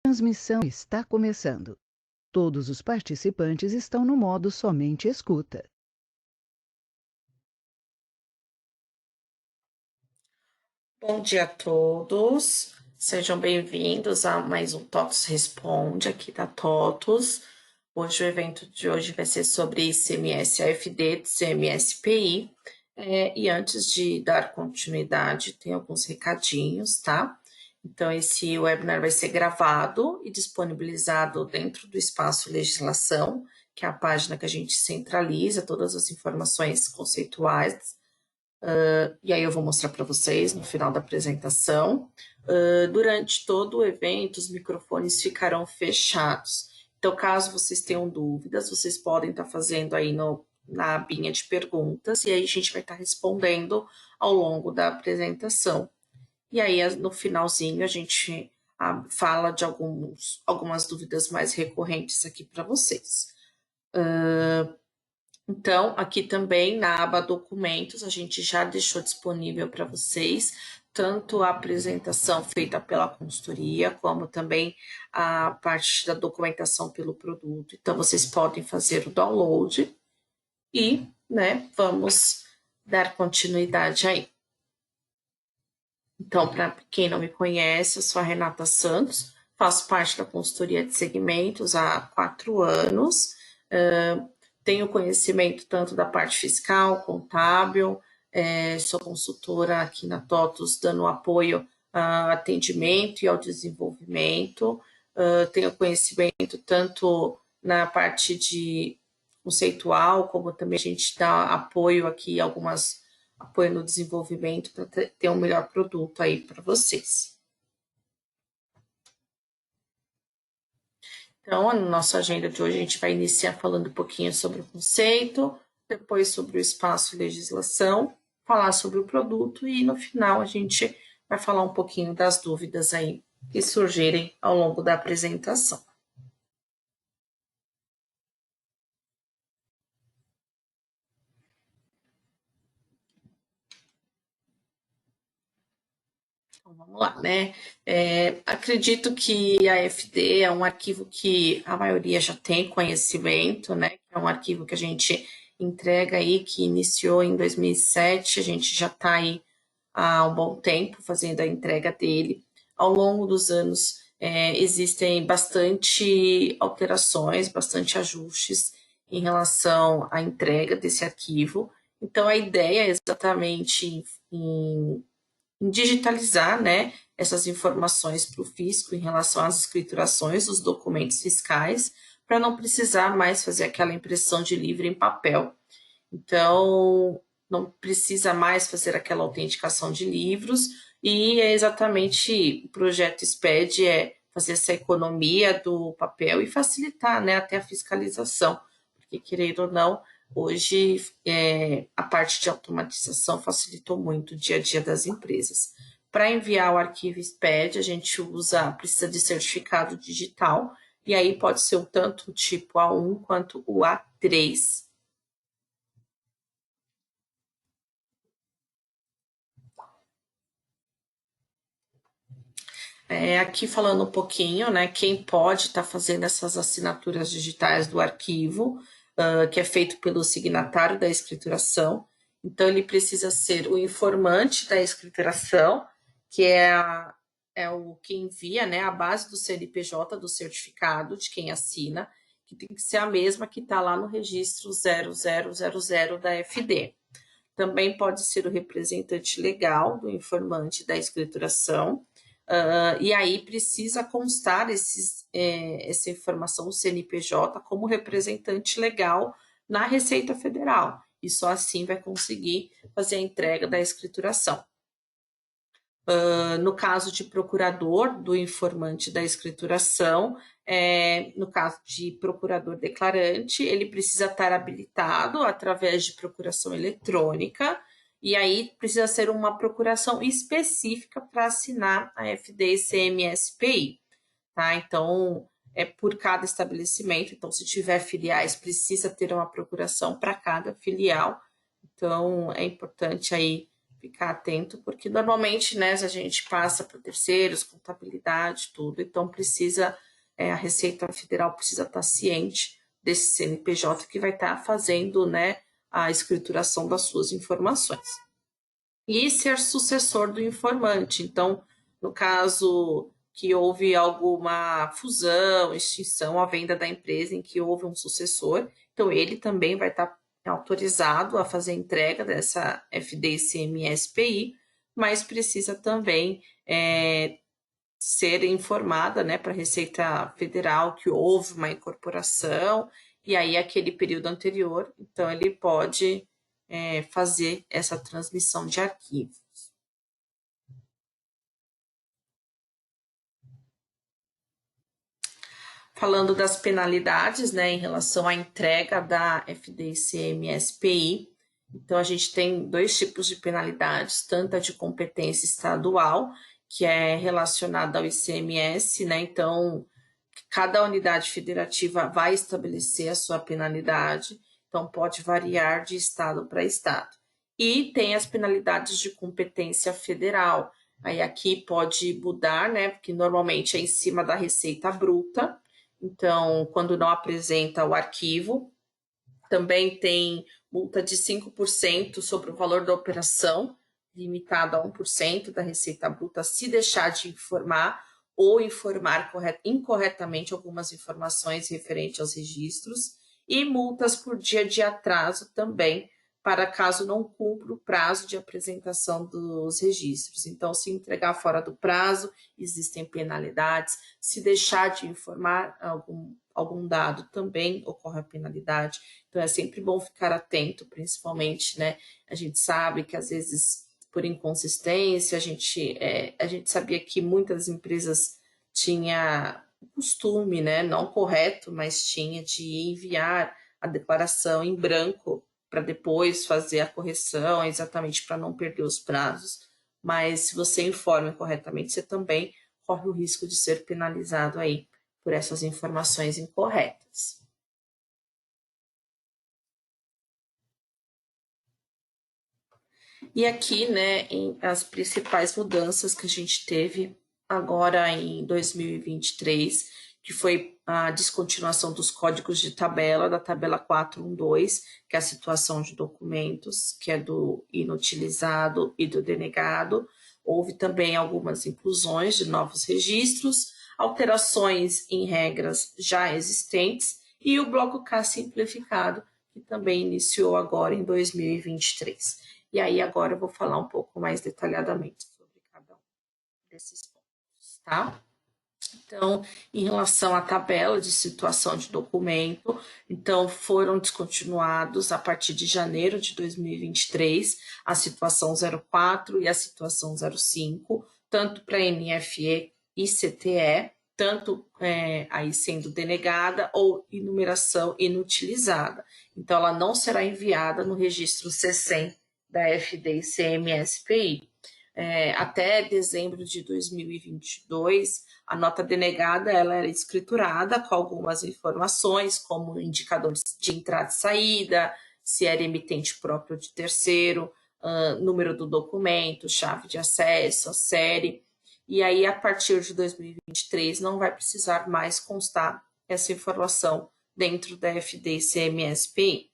Transmissão está começando. Todos os participantes estão no modo somente escuta. Bom dia a todos, sejam bem-vindos a mais um TOTUS Responde aqui da TOTUS. Hoje o evento de hoje vai ser sobre ICMS AFD, ICMS PI. E antes de dar continuidade, tem alguns recadinhos, tá? Então, esse webinar vai ser gravado e disponibilizado dentro do espaço Legislação, que é a página que a gente centraliza todas as informações conceituais. E aí eu vou mostrar para vocês no final da apresentação. Durante todo o evento, os microfones ficarão fechados. Então, caso vocês tenham dúvidas, vocês podem estar fazendo aí na abinha de perguntas, e aí a gente vai estar respondendo ao longo da apresentação. E aí, no finalzinho, a gente fala de algumas dúvidas mais recorrentes aqui para vocês. Então, aqui também na aba Documentos, a gente já deixou disponível para vocês tanto a apresentação feita pela consultoria, como também a parte da documentação pelo produto. Então, vocês podem fazer o download e, vamos dar continuidade aí. Então, para quem não me conhece, eu sou a Renata Santos, faço parte da consultoria de segmentos há 4 anos, tenho conhecimento tanto da parte fiscal, contábil, sou consultora aqui na TOTUS, dando apoio a atendimento e ao desenvolvimento, tenho conhecimento tanto na parte de conceitual, como também a gente dá apoio aqui, apoio no desenvolvimento para ter um melhor produto aí para vocês. Então, na nossa agenda de hoje, a gente vai iniciar falando um pouquinho sobre o conceito, depois sobre o espaço e legislação, falar sobre o produto e, no final, a gente vai falar um pouquinho das dúvidas aí que surgirem ao longo da apresentação. Então, vamos lá, né? Acredito que a FD é um arquivo que a maioria já tem conhecimento, né? É um arquivo que a gente entrega aí, que iniciou em 2007, a gente já está aí há um bom tempo fazendo a entrega dele. Ao longo dos anos, existem bastante alterações, bastante ajustes em relação à entrega desse arquivo. Então, a ideia é exatamente em digitalizar, né, essas informações para o fisco em relação às escriturações dos documentos fiscais, para não precisar mais fazer aquela impressão de livro em papel. Então, não precisa mais fazer aquela autenticação de livros, e é exatamente o projeto SPED é fazer essa economia do papel e facilitar, né, até a fiscalização, porque, querendo ou não, hoje a parte de automatização facilitou muito o dia a dia das empresas. Para enviar o arquivo SPED, a gente precisa de certificado digital, e aí pode ser tanto o tipo A1 quanto o A3. Aqui falando um pouquinho, né, quem pode estar fazendo essas assinaturas digitais do arquivo, que é feito pelo signatário da escrituração. Então, ele precisa ser o informante da escrituração, que é o que envia, né, a base do CNPJ, do certificado de quem assina, que tem que ser a mesma que está lá no registro 0000 da FD. Também pode ser o representante legal do informante da escrituração, e aí precisa constar essa informação, o CNPJ, como representante legal na Receita Federal, e só assim vai conseguir fazer a entrega da escrituração. No caso de procurador do informante da escrituração, no caso de procurador declarante, ele precisa estar habilitado através de procuração eletrônica, e aí precisa ser uma procuração específica para assinar a FD ICMS-PI, tá? Então, é por cada estabelecimento, então se tiver filiais, precisa ter uma procuração para cada filial, então é importante aí ficar atento, porque normalmente, né, a gente passa para terceiros, contabilidade, tudo, então precisa, a Receita Federal precisa estar ciente desse CNPJ que vai estar fazendo, né, a escrituração das suas informações. E ser sucessor do informante. Então, no caso que houve alguma fusão, extinção, a venda da empresa em que houve um sucessor, então ele também vai estar autorizado a fazer a entrega dessa FD-ICMS-PI, mas precisa também ser informada, né, para a Receita Federal que houve uma incorporação, e aí aquele período anterior, então ele pode fazer essa transmissão de arquivos. Falando das penalidades, né, em relação à entrega da FD-ICMS-PI, então a gente tem dois tipos de penalidades, tanto a de competência estadual, que é relacionada ao ICMS, né, então cada unidade federativa vai estabelecer a sua penalidade, então pode variar de estado para estado. E tem as penalidades de competência federal, aí aqui pode mudar, né, porque normalmente é em cima da receita bruta, então quando não apresenta o arquivo, também tem multa de 5% sobre o valor da operação, limitado a 1% da receita bruta, se deixar de informar ou informar incorretamente algumas informações referentes aos registros, e multas por dia de atraso também, para caso não cumpra o prazo de apresentação dos registros. Então, se entregar fora do prazo, existem penalidades. Se deixar de informar algum dado, também ocorre a penalidade. Então, é sempre bom ficar atento, principalmente, né? A gente sabe que, às vezes, por inconsistência, a gente sabia que muitas empresas tinham o costume, né? Não correto, mas tinha de enviar a declaração em branco para depois fazer a correção, exatamente para não perder os prazos. Mas se você informa corretamente, você também corre o risco de ser penalizado aí por essas informações incorretas. E aqui, né, as principais mudanças que a gente teve agora em 2023, que foi a descontinuação dos códigos de tabela, da tabela 412, que é a situação de documentos, que é do inutilizado e do denegado. Houve também algumas inclusões de novos registros, alterações em regras já existentes e o bloco K simplificado, que também iniciou agora em 2023. E aí agora eu vou falar um pouco mais detalhadamente sobre cada um desses pontos, tá? Então, em relação à tabela de situação de documento, então foram descontinuados a partir de janeiro de 2023 a situação 04 e a situação 05, tanto para NFE e CTE, tanto aí sendo denegada ou enumeração inutilizada. Então, ela não será enviada no registro C100 da FD-ICMS-PI. Até dezembro de 2022, a nota denegada ela era escriturada com algumas informações, como indicadores de entrada e saída, se era emitente próprio ou de terceiro, número do documento, chave de acesso, a série. E aí, a partir de 2023, não vai precisar mais constar essa informação dentro da FD-ICMS-PI.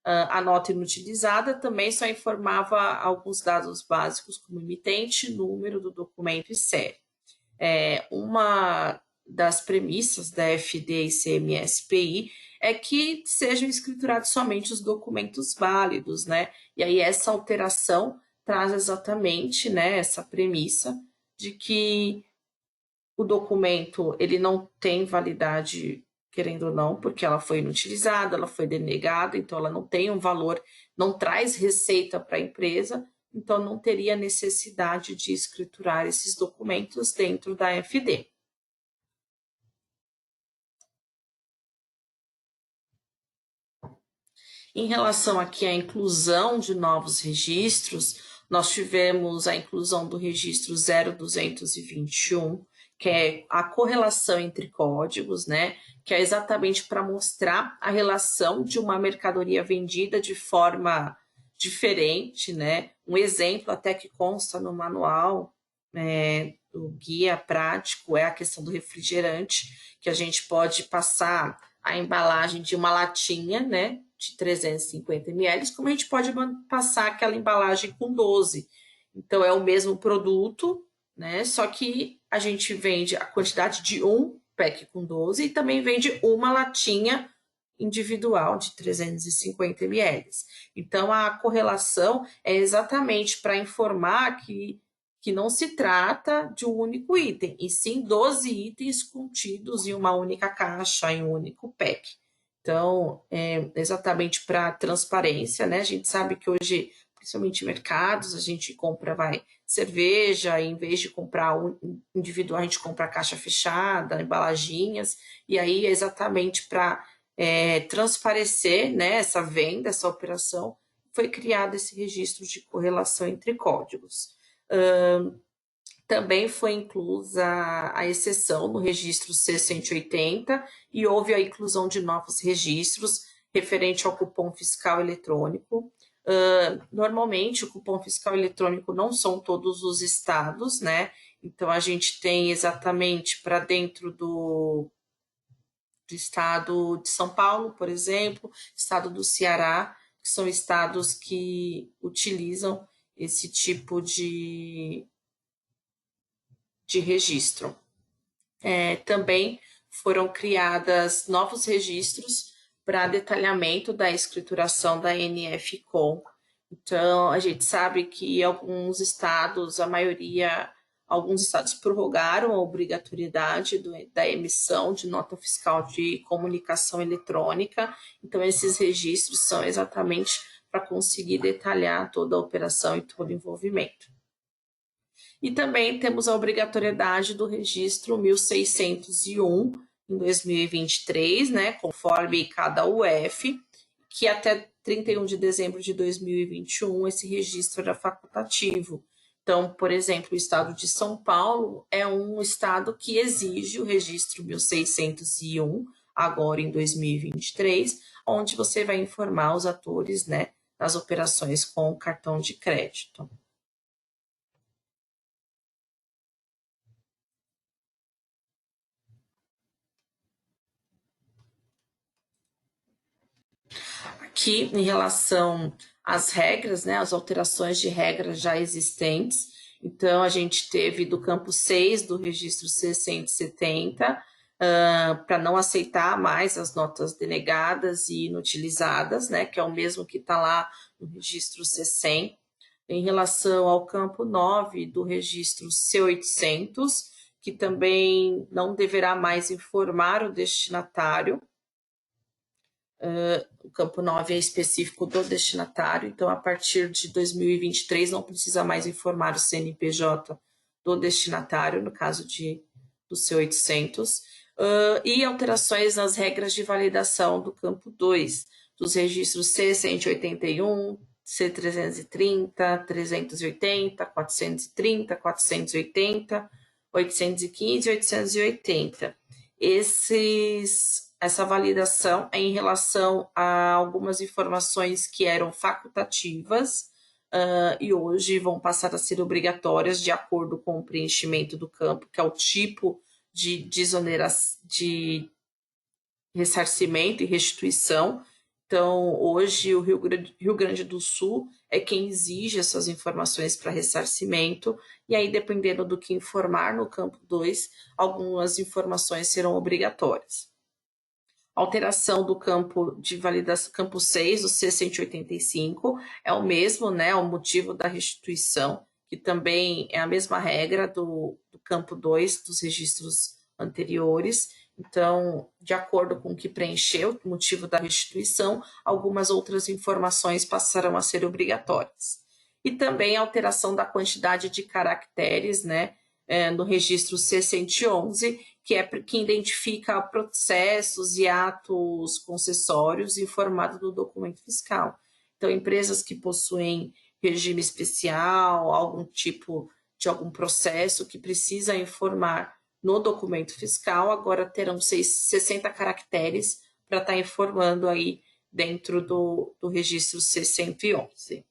A nota inutilizada também só informava alguns dados básicos, como emitente, número do documento e série. Uma das premissas da FD-ICMS-PI é que sejam escriturados somente os documentos válidos, né? E aí essa alteração traz exatamente, né, essa premissa de que o documento ele não tem validade, querendo ou não, porque ela foi inutilizada, ela foi denegada, então ela não tem um valor, não traz receita para a empresa, então não teria necessidade de escriturar esses documentos dentro da FD. Em relação aqui à inclusão de novos registros, nós tivemos a inclusão do registro 0221, que é a correlação entre códigos, né? Que é exatamente para mostrar a relação de uma mercadoria vendida de forma diferente, né? Um exemplo até que consta no manual, do guia prático, é a questão do refrigerante, que a gente pode passar a embalagem de uma latinha, né, de 350 ml, como a gente pode passar aquela embalagem com 12. Então, é o mesmo produto, né, só que a gente vende a quantidade de um pack com 12 e também vende uma latinha individual de 350 ml. Então, a correlação é exatamente para informar que não se trata de um único item, e sim 12 itens contidos em uma única caixa, em um único pack. Então, é exatamente para transparência, né? A gente sabe que hoje, principalmente em mercados, a gente compra, cerveja, e em vez de comprar individual, a gente compra caixa fechada, embalaginhas, e aí é exatamente para transparecer, né, essa venda, essa operação, foi criado esse registro de correlação entre códigos. Também foi inclusa a exceção no registro C180 e houve a inclusão de novos registros referente ao cupom fiscal eletrônico. Normalmente, o cupom fiscal eletrônico não são todos os estados, né? Então, a gente tem exatamente para dentro do estado de São Paulo, por exemplo, estado do Ceará, que são estados que utilizam esse tipo de registro. Também foram criadas novos registros para detalhamento da escrituração da NF-Com. Então, a gente sabe que alguns estados, alguns estados prorrogaram a obrigatoriedade da emissão de nota fiscal de comunicação eletrônica. Então, esses registros são exatamente para conseguir detalhar toda a operação e todo o envolvimento. E também temos a obrigatoriedade do registro 1601 em 2023, né, conforme cada UF, que até 31 de dezembro de 2021 esse registro era facultativo. Então, por exemplo, o estado de São Paulo é um estado que exige o registro 1601 agora em 2023, onde você vai informar os atores, né, das operações com cartão de crédito. Aqui, em relação às regras, né, as alterações de regras já existentes, então a gente teve do campo 6 do registro C170, para não aceitar mais as notas denegadas e inutilizadas, né, que é o mesmo que está lá no registro C100. Em relação ao campo 9 do registro C800, que também não deverá mais informar o destinatário. O campo 9 é específico do destinatário, então a partir de 2023 não precisa mais informar o CNPJ do destinatário, no caso do C800, e alterações nas regras de validação do campo 2, dos registros C181, C330, 380, 430, 480, 815 e 880. Essa validação é em relação a algumas informações que eram facultativas e hoje vão passar a ser obrigatórias de acordo com o preenchimento do campo, que é o tipo de ressarcimento e restituição. Então, hoje, o Rio Grande do Sul é quem exige essas informações para ressarcimento, e aí, dependendo do que informar no campo 2, algumas informações serão obrigatórias. Alteração do campo de validação, campo 6, o C185, é o mesmo, né? O motivo da restituição, que também é a mesma regra do campo 2 dos registros anteriores. Então, de acordo com o que preencheu o motivo da restituição, algumas outras informações passarão a ser obrigatórias. E também a alteração da quantidade de caracteres, né? No registro C111, que identifica processos e atos concessórios informados no documento fiscal. Então, empresas que possuem regime especial, algum tipo de algum processo que precisa informar no documento fiscal, agora terão 60 caracteres para estar informando aí dentro do registro C111.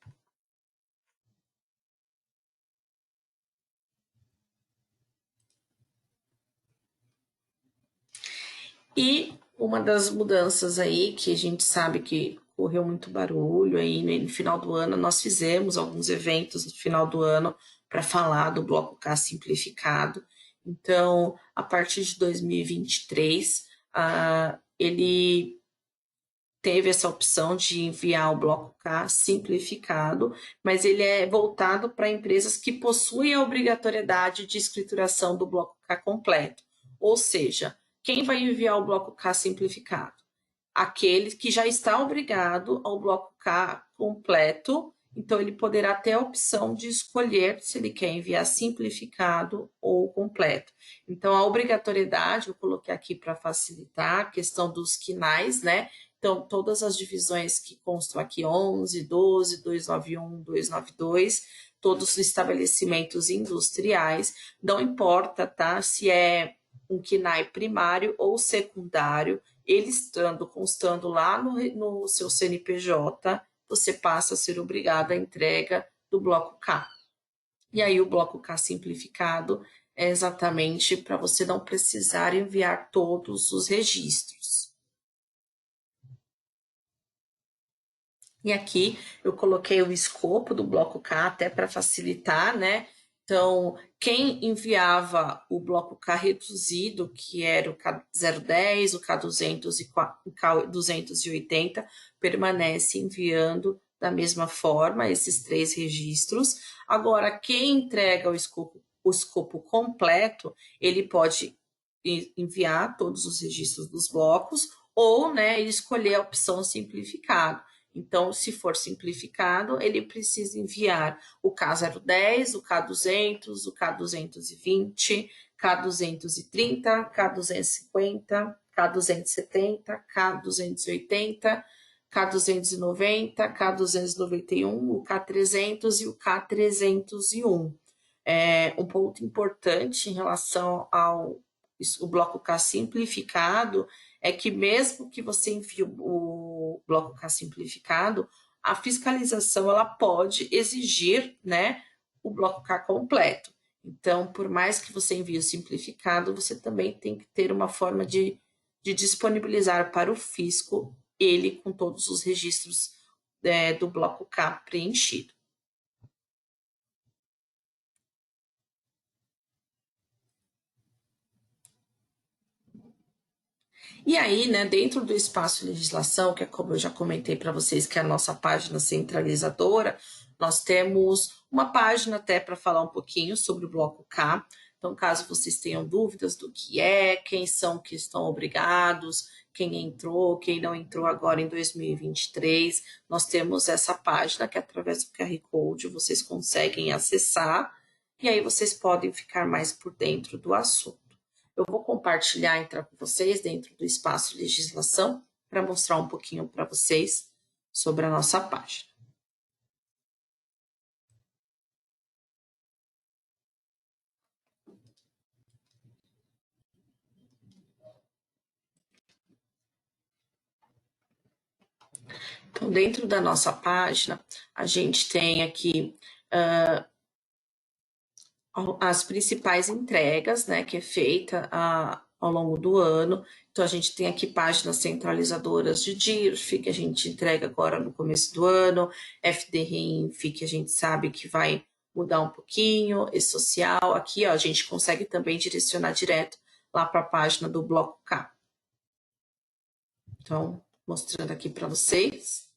E uma das mudanças aí que a gente sabe que correu muito barulho aí no final do ano, nós fizemos alguns eventos no final do ano para falar do Bloco K simplificado. Então, a partir de 2023, ele teve essa opção de enviar o Bloco K simplificado, mas ele é voltado para empresas que possuem a obrigatoriedade de escrituração do Bloco K completo. Ou seja, quem vai enviar o Bloco K simplificado? Aquele que já está obrigado ao Bloco K completo, então ele poderá ter a opção de escolher se ele quer enviar simplificado ou completo. Então, a obrigatoriedade, eu coloquei aqui para facilitar a questão dos quinais, né? Então, todas as divisões que constam aqui, 11, 12, 291, 292, todos os estabelecimentos industriais, não importa, tá? Se é um KNAI primário ou secundário, ele constando lá no seu CNPJ, você passa a ser obrigado à entrega do bloco K. E aí o bloco K simplificado é exatamente para você não precisar enviar todos os registros. E aqui eu coloquei o escopo do bloco K até para facilitar, né? Então, quem enviava o bloco K reduzido, que era o K010, o K200 e o K280, permanece enviando da mesma forma esses 3 registros. Agora, quem entrega o escopo completo, ele pode enviar todos os registros dos blocos ou, né, escolher a opção simplificado. Então, se for simplificado, ele precisa enviar o K010, o K200, o K220, K230, K250, K270, K280, K290, K291, o K300 e o K301. Um ponto importante em relação ao bloco K simplificado é que mesmo que você envie o bloco K simplificado, a fiscalização ela pode exigir, né, o bloco K completo. Então, por mais que você envie o simplificado, você também tem que ter uma forma de disponibilizar para o fisco ele com todos os registros do bloco K preenchido. E aí, né, dentro do espaço legislação, que é como eu já comentei para vocês, que é a nossa página centralizadora, nós temos uma página até para falar um pouquinho sobre o bloco K. Então, caso vocês tenham dúvidas do que é, quem são que estão obrigados, quem entrou, quem não entrou agora em 2023, nós temos essa página que através do QR Code vocês conseguem acessar e aí vocês podem ficar mais por dentro do assunto. Eu vou compartilhar então com vocês dentro do espaço legislação para mostrar um pouquinho para vocês sobre a nossa página. Então, dentro da nossa página, a gente tem aqui as principais entregas, né, que é feita ao longo do ano. Então, a gente tem aqui páginas centralizadoras de DIRF, que a gente entrega agora no começo do ano, FDRINF, que a gente sabe que vai mudar um pouquinho, e-social. Aqui, ó, a gente consegue também direcionar direto lá para a página do Bloco K. Então, mostrando aqui para vocês,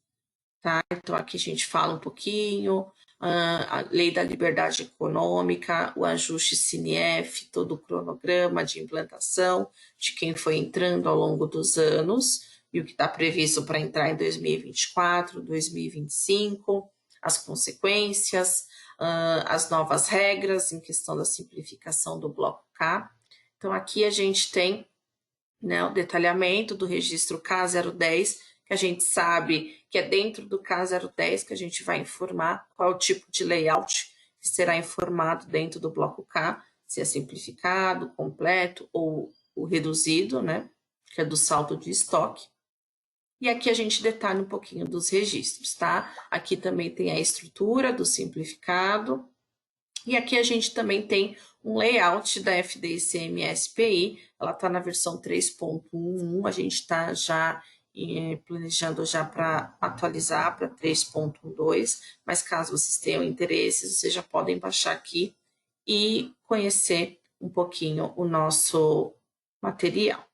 tá? Então, aqui a gente fala um pouquinho, a lei da liberdade econômica, o ajuste CINEF, todo o cronograma de implantação de quem foi entrando ao longo dos anos e o que está previsto para entrar em 2024, 2025, as consequências, as novas regras em questão da simplificação do Bloco K. Então, aqui a gente tem, né, o detalhamento do registro K010, que a gente sabe que é dentro do K010 que a gente vai informar qual é o tipo de layout que será informado dentro do bloco K, se é simplificado, completo ou o reduzido, né, que é do saldo de estoque. E aqui a gente detalha um pouquinho dos registros, tá? Aqui também tem a estrutura do simplificado, E aqui a gente também tem um layout da FD ICMS-PI, ela está na versão 3.11, a gente está já planejando já para atualizar para 3.12, mas caso vocês tenham interesse, vocês já podem baixar aqui e conhecer um pouquinho o nosso material.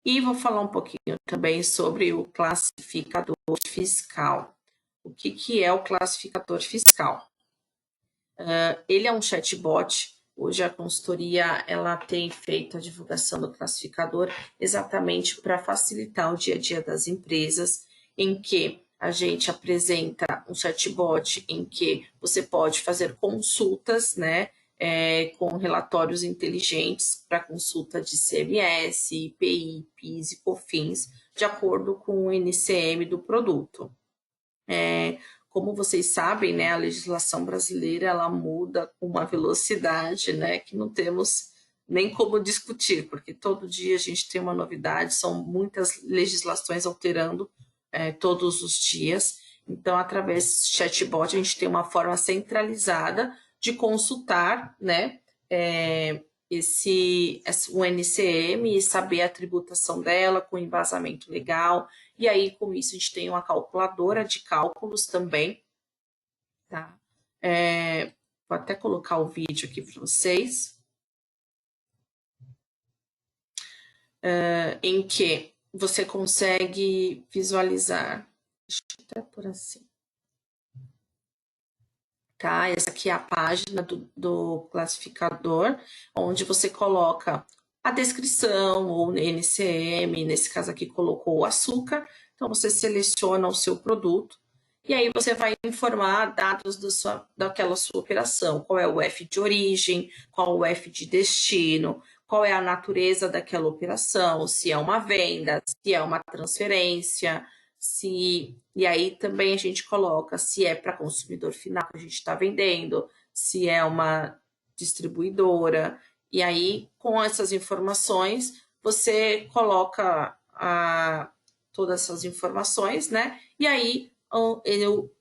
E vou falar um pouquinho também sobre o classificador fiscal. O que é o classificador fiscal? Ele é um chatbot. Hoje a consultoria ela tem feito a divulgação do classificador exatamente para facilitar o dia a dia das empresas, em que a gente apresenta um chatbot em que você pode fazer consultas, né, com relatórios inteligentes para consulta de CMS, IPI, PIS e COFINS, de acordo com o NCM do produto. Como vocês sabem, né, a legislação brasileira ela muda com uma velocidade, né, que não temos nem como discutir, porque todo dia a gente tem uma novidade, são muitas legislações alterando todos os dias. Então, através do chatbot, a gente tem uma forma centralizada de consultar, né, o NCM e saber a tributação dela com embasamento legal. E aí, com isso, a gente tem uma calculadora de cálculos também, tá? Vou até colocar o vídeo aqui para vocês, em que você consegue visualizar. Deixa eu até por assim. Tá? Essa aqui é a página do classificador, onde você coloca a descrição ou NCM, nesse caso aqui colocou o açúcar, então você seleciona o seu produto e aí você vai informar dados daquela sua operação, qual é o F de origem, qual o F de destino, qual é a natureza daquela operação, se é uma venda, se é uma transferência, e aí também a gente coloca se é para consumidor final que a gente está vendendo, se é uma distribuidora, e aí com essas informações você coloca todas essas informações, né? E aí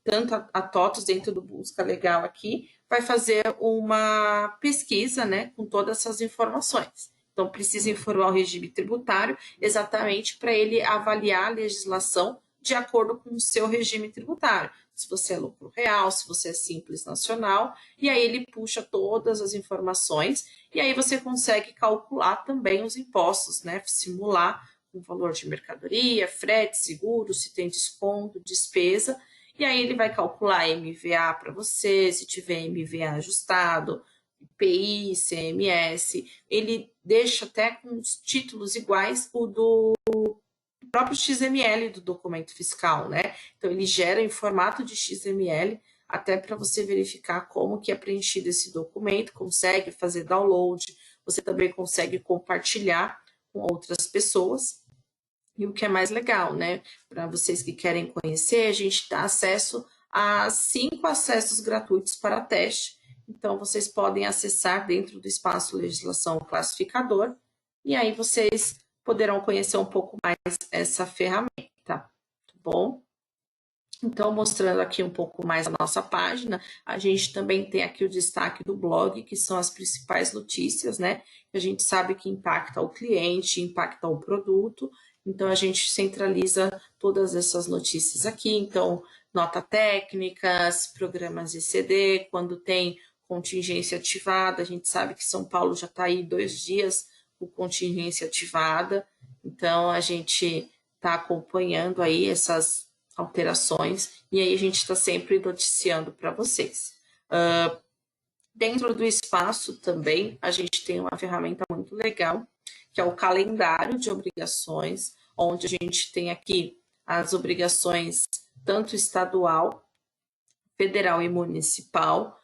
tanto a TOTOS dentro do Busca Legal aqui vai fazer uma pesquisa, né, com todas essas informações. Então precisa informar o regime tributário exatamente para ele avaliar a legislação de acordo com o seu regime tributário. Se você é lucro real, se você é simples nacional, e aí ele puxa todas as informações, e aí você consegue calcular também os impostos, né? Simular o valor de mercadoria, frete, seguro, se tem desconto, despesa, e aí ele vai calcular MVA para você, se tiver MVA ajustado, IPI, CMS, ele deixa até com os títulos iguais o do próprio XML do documento fiscal, né? Então ele gera em formato de XML até para você verificar como que é preenchido esse documento, consegue fazer download, você também consegue compartilhar com outras pessoas. E o que é mais legal, né? Para vocês que querem conhecer, a gente dá acesso a 5 acessos gratuitos para teste. Então, vocês podem acessar dentro do espaço Legislação Classificador, e aí vocês poderão conhecer um pouco mais essa ferramenta, tá bom? Então, mostrando aqui um pouco mais a nossa página, a gente também tem aqui o destaque do blog, que são as principais notícias, né? Que a gente sabe que impacta o cliente, impacta o produto, então a gente centraliza todas essas notícias aqui. Então, nota técnicas, programas ECD, quando tem contingência ativada, a gente sabe que São Paulo já está aí 2 dias com contingência ativada, então a gente está acompanhando aí essas alterações, e aí a gente está sempre noticiando para vocês. Dentro do espaço também, a gente tem uma ferramenta muito legal, que é o calendário de obrigações, onde a gente tem aqui as obrigações tanto estadual, federal e municipal,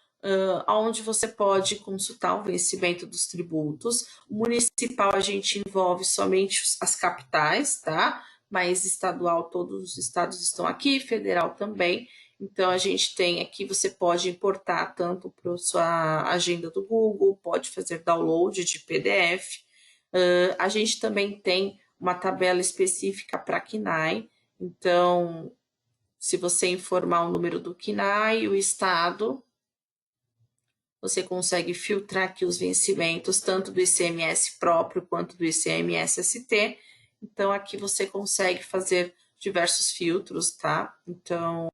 onde você pode consultar o vencimento dos tributos. O municipal a gente envolve somente as capitais, tá? Mas estadual, todos os estados estão aqui, federal também. Então, a gente tem aqui, você pode importar tanto para a sua agenda do Google, pode fazer download de PDF. A gente também tem uma tabela específica para KNAI. Então, se você informar o número do KNAI, o estado, você consegue filtrar aqui os vencimentos, tanto do ICMS próprio quanto do ICMS-ST. Então, aqui você consegue fazer diversos filtros, tá? Então,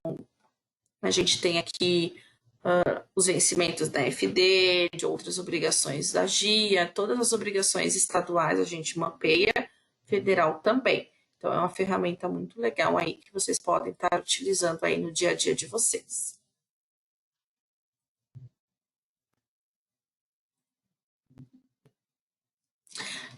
a gente tem aqui os vencimentos da FD, de outras obrigações da GIA, todas as obrigações estaduais a gente mapeia, federal também. Então, é uma ferramenta muito legal aí que vocês podem estar utilizando aí no dia a dia de vocês.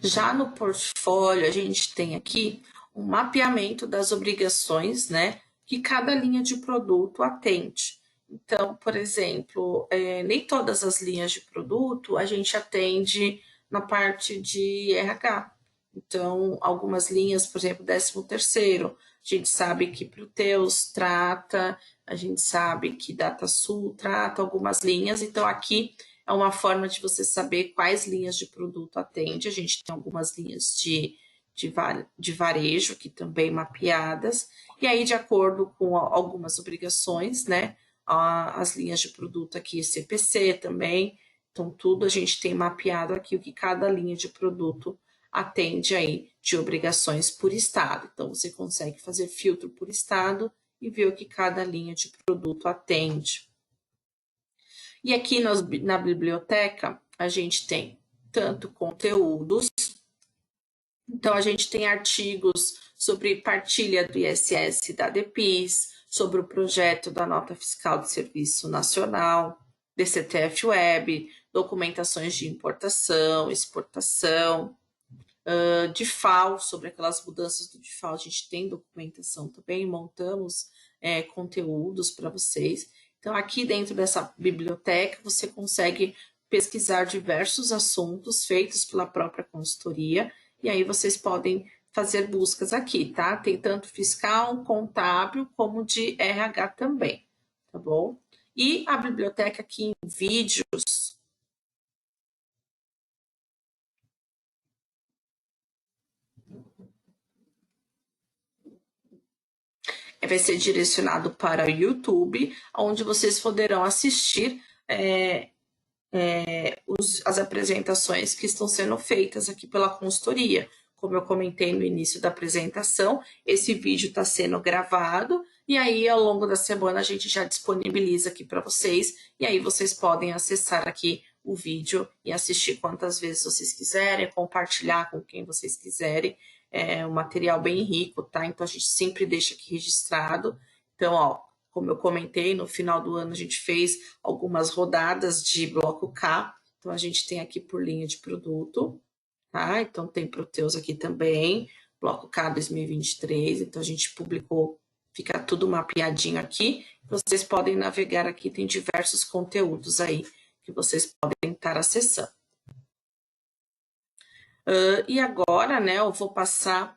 Já no portfólio, a gente tem aqui um mapeamento das obrigações, né, que cada linha de produto atende. Então, por exemplo, nem todas as linhas de produto a gente atende na parte de RH. Então, algumas linhas, por exemplo, 13º, a gente sabe que Proteus trata, a gente sabe que DataSul trata algumas linhas, então aqui é uma forma de você saber quais linhas de produto atende. A gente tem algumas linhas de varejo aqui também mapeadas, e aí, de acordo com algumas obrigações, né? As linhas de produto aqui, CPC também. Então, tudo a gente tem mapeado aqui o que cada linha de produto atende aí de obrigações por estado. Então, você consegue fazer filtro por estado e ver o que cada linha de produto atende. E aqui na biblioteca, a gente tem tanto conteúdos, então a gente tem artigos sobre partilha do ISS e da DPIS, sobre o projeto da Nota Fiscal de Serviço Nacional, DCTF Web, documentações de importação, exportação, DIFAL, sobre aquelas mudanças do DIFAL, a gente tem documentação também, montamos conteúdos para vocês. Então, aqui dentro dessa biblioteca, você consegue pesquisar diversos assuntos feitos pela própria consultoria, e aí vocês podem fazer buscas aqui, tá? Tem tanto fiscal, contábil, como de RH também, tá bom? E a biblioteca aqui em vídeos, vai ser direcionado para o YouTube, onde vocês poderão assistir as apresentações que estão sendo feitas aqui pela consultoria. Como eu comentei no início da apresentação, esse vídeo está sendo gravado e aí ao longo da semana a gente já disponibiliza aqui para vocês e aí vocês podem acessar aqui o vídeo e assistir quantas vezes vocês quiserem, compartilhar com quem vocês quiserem. É um material bem rico, tá? Então a gente sempre deixa aqui registrado. Então, ó, como eu comentei, no final do ano a gente fez algumas rodadas de bloco K. Então, a gente tem aqui por linha de produto, tá? Então, tem Proteus aqui também, bloco K 2023. Então, a gente publicou, fica tudo mapeadinho aqui. Vocês podem navegar aqui, tem diversos conteúdos aí que vocês podem estar acessando. E agora, né, eu vou passar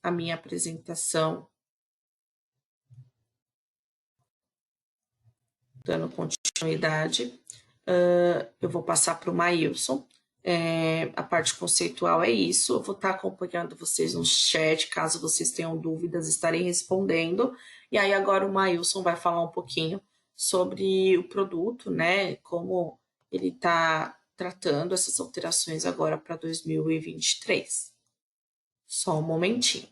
a minha apresentação dando continuidade. Eu vou passar para o Maílson. A parte conceitual é isso. Eu vou estar acompanhando vocês no chat, caso vocês tenham dúvidas, estarei respondendo. E aí agora o Maílson vai falar um pouquinho sobre o produto, né? Como ele está tratando essas alterações agora para 2023. Só um momentinho.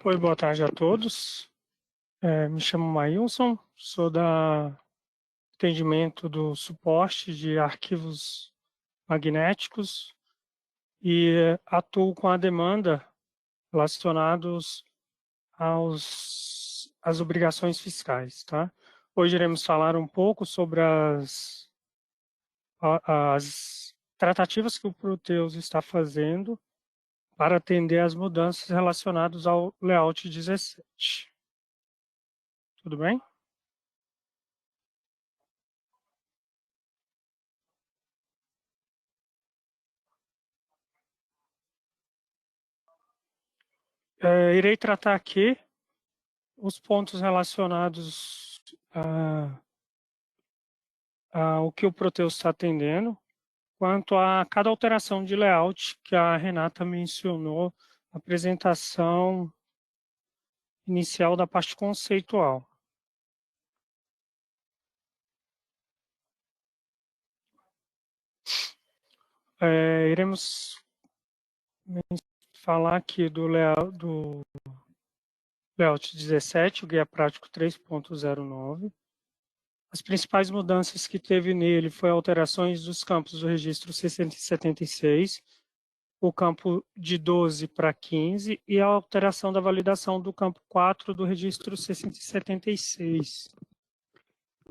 Oi, boa tarde a todos. Me chamo Maílson, sou da atendimento do suporte de arquivos magnéticos e atuo com a demanda relacionados às obrigações fiscais, tá? Hoje iremos falar um pouco sobre as tratativas que o Proteus está fazendo para atender às mudanças relacionadas ao layout 17. Tudo bem? Irei tratar aqui os pontos relacionados ao que o Proteus está atendendo, quanto a cada alteração de layout que a Renata mencionou na apresentação inicial da parte conceitual. Iremos falar aqui do layout 17, o Guia Prático 3.09. As principais mudanças que teve nele foram alterações dos campos do registro 676, o campo de 12 para 15 e a alteração da validação do campo 4 do registro 676.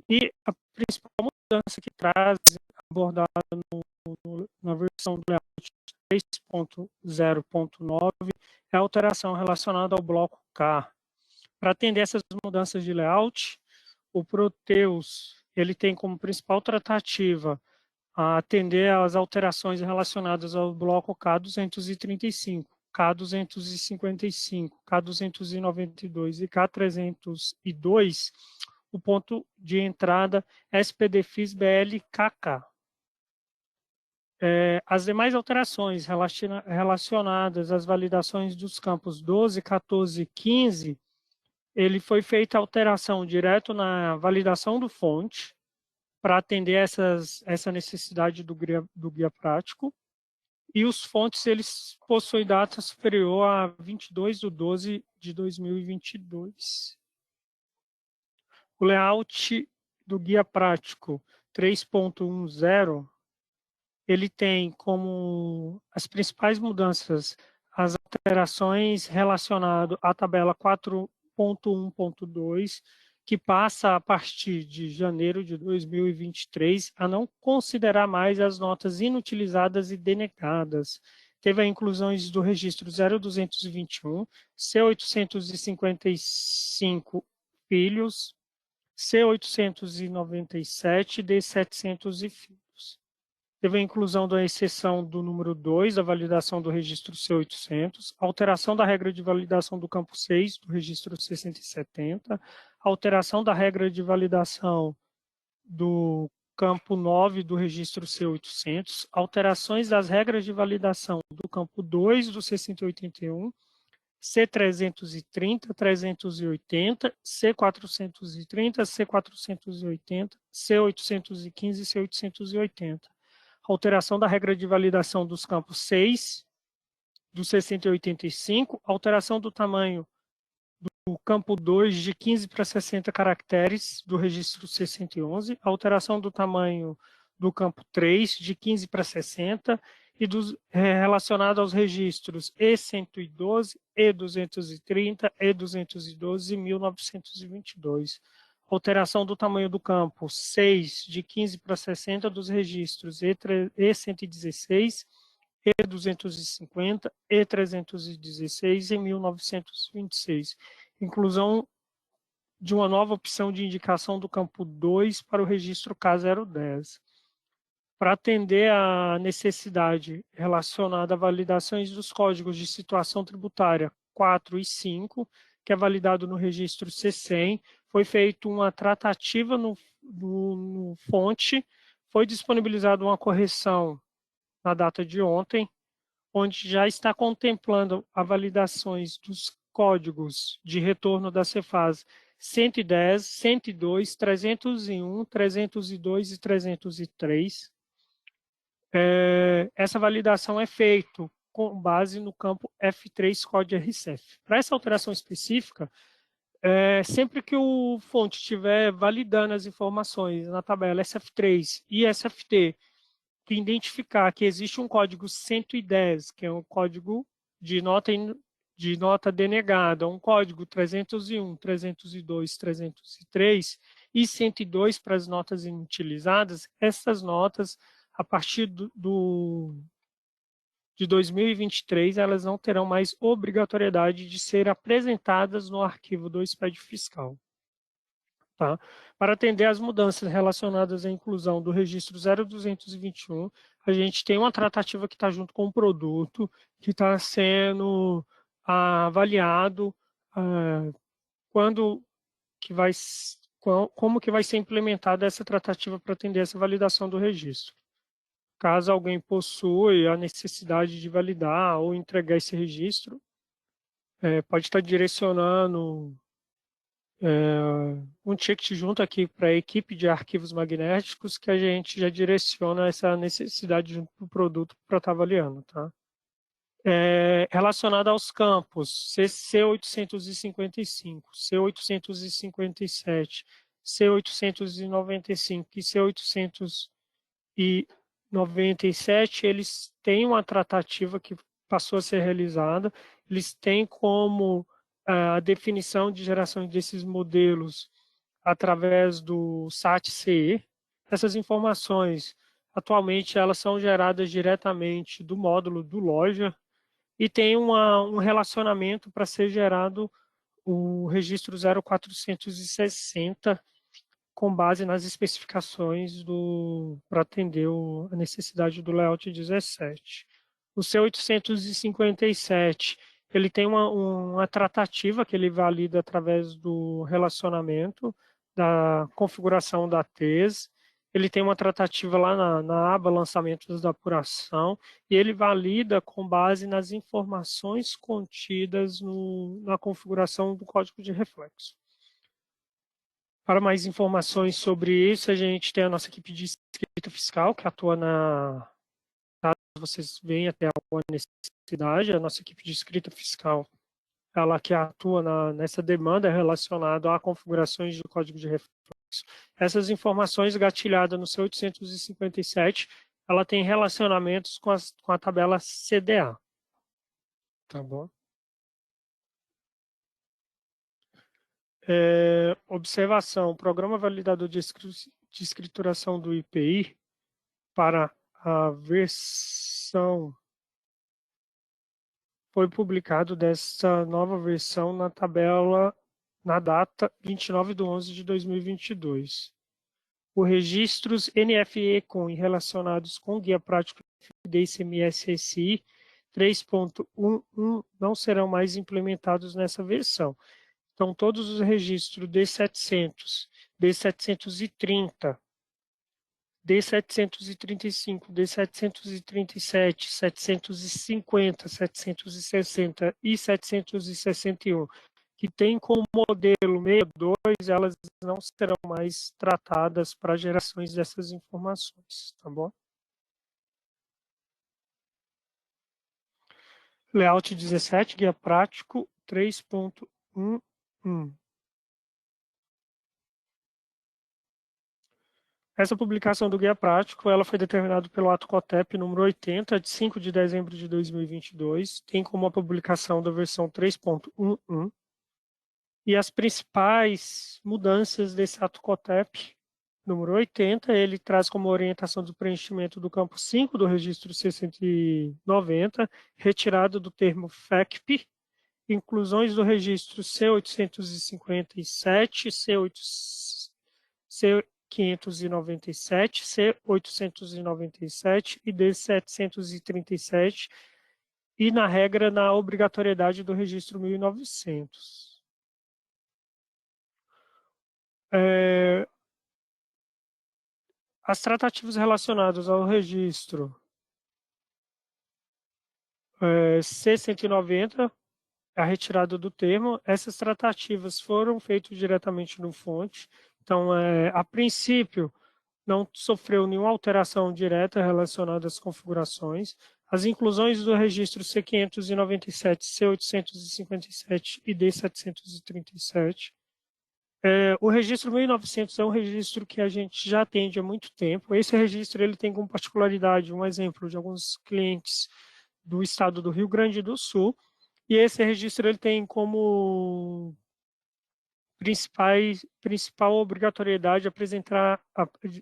E a principal mudança que traz, abordada na versão do layout 3.0.9, é a alteração relacionada ao bloco K. Para atender essas mudanças de layout, o Proteus ele tem como principal tratativa a atender às alterações relacionadas ao bloco K235, K255, K292 e K302, o ponto de entrada SPDFIS BLKK. As demais alterações relacionadas às validações dos campos 12, 14 e 15, ele foi feita alteração direto na validação do fonte, para atender essa necessidade do guia prático. E os fontes, eles possuem data superior a 22/12/2022. O layout do guia prático 3.10, ele tem como as principais mudanças as alterações relacionadas à tabela 4.1.2, que passa a partir de janeiro de 2023 a não considerar mais as notas inutilizadas e denegadas. Teve a inclusão do registro 0221, C855 filhos, C897 e D700 e filhos. Teve a inclusão da exceção do número 2, a validação do registro C800, alteração da regra de validação do campo 6, do registro 670, alteração da regra de validação do campo 9, do registro C800, alterações das regras de validação do campo 2, do C181, C330, 380, C430, C480, C815 e C880. Alteração da regra de validação dos campos 6, do 685, alteração do tamanho do campo 2 de 15 para 60 caracteres do registro 611, alteração do tamanho do campo 3 de 15 para 60 e relacionado aos registros E112, E230, E212 e 1922. Alteração do tamanho do campo 6 de 15 para 60 dos registros E116, E250, E316 e 1926. Inclusão de uma nova opção de indicação do campo 2 para o registro K010. Para atender à necessidade relacionada a validações dos códigos de situação tributária 4 e 5, que é validado no registro C100, foi feita uma tratativa no fonte, foi disponibilizada uma correção na data de ontem, onde já está contemplando as validações dos códigos de retorno da Cefaz 110, 102, 301, 302 e 303. Essa validação é feita com base no campo F3 Code RCEF. Para essa alteração específica, sempre que o fonte estiver validando as informações na tabela SF3 e SFT, que identificar que existe um código 110, que é um código de nota denegada, um código 301, 302, 303 e 102 para as notas inutilizadas, essas notas, a partir de 2023, elas não terão mais obrigatoriedade de ser apresentadas no arquivo do SPED fiscal. Tá? Para atender às mudanças relacionadas à inclusão do registro 0221, a gente tem uma tratativa que está junto com o produto, que está sendo avaliado como que vai ser implementada essa tratativa para atender essa validação do registro. Caso alguém possua a necessidade de validar ou entregar esse registro, pode estar direcionando um ticket junto aqui para a equipe de arquivos magnéticos, que a gente já direciona essa necessidade junto do produto para estar avaliando, tá? Relacionado aos campos, C855, C857, C895 e C897, eles têm uma tratativa que passou a ser realizada, eles têm como a definição de geração desses modelos através do SAT-CE. Essas informações, atualmente, elas são geradas diretamente do módulo do loja, e tem um relacionamento para ser gerado o registro 0460 com base nas especificações para atender a necessidade do layout 17. O C857, ele tem uma tratativa que ele valida através do relacionamento, da configuração da TES. Ele tem uma tratativa lá na aba lançamentos da apuração, e ele valida com base nas informações contidas na configuração do código de reflexo. Para mais informações sobre isso, a gente tem a nossa equipe de escrita fiscal, que atua caso vocês venham até alguma necessidade, a nossa equipe de escrita fiscal, ela que atua nessa demanda relacionada a configurações de código de reflexo. Essas informações gatilhadas no C857, ela tem relacionamentos com a tabela CDA. Tá bom? Observação: o Programa Validador de Escrituração do IPI para a versão foi publicado dessa nova versão na tabela na data 29/11/2022. Os registros NFE-COM relacionados com o Guia Prático FD ICMS-SI 3.11 não serão mais implementados nessa versão. Então, todos os registros D700, D730, D735, D737, 750, 760 e 761, que tem como modelo 62, elas não serão mais tratadas para gerações dessas informações, tá bom? Layout 17, guia prático 3.11. Essa publicação do guia prático, ela foi determinada pelo ato COTEP número 80, de 5 de dezembro de 2022, tem como a publicação da versão 3.11. E as principais mudanças desse ato COTEP número 80, ele traz como orientação do preenchimento do campo 5 do registro C190, retirada do termo FECP, inclusões do registro C857, C597, C897 e D737, e na regra, na obrigatoriedade do registro 1900. As tratativas relacionadas ao registro C190, a retirada do termo, essas tratativas foram feitas diretamente no fonte. Então, a princípio, não sofreu nenhuma alteração direta relacionada às configurações. As inclusões do registro C597, C857 e D737. O registro 1900 é um registro que a gente já atende há muito tempo. Esse registro ele tem como particularidade um exemplo de alguns clientes do estado do Rio Grande do Sul, e esse registro ele tem como principal obrigatoriedade apresentar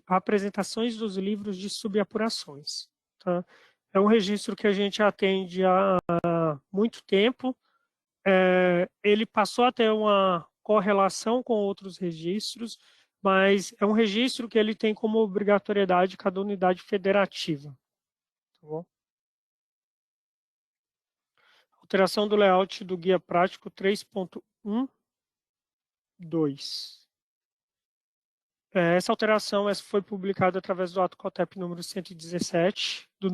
apresentações dos livros de subapurações. Tá? É um registro que a gente atende há muito tempo. Ele passou a ter uma correlação com outros registros, mas é um registro que ele tem como obrigatoriedade cada unidade federativa. Tá bom? Alteração do layout do Guia Prático 3.1.2. Essa alteração foi publicada através do ato COTEP número 117, do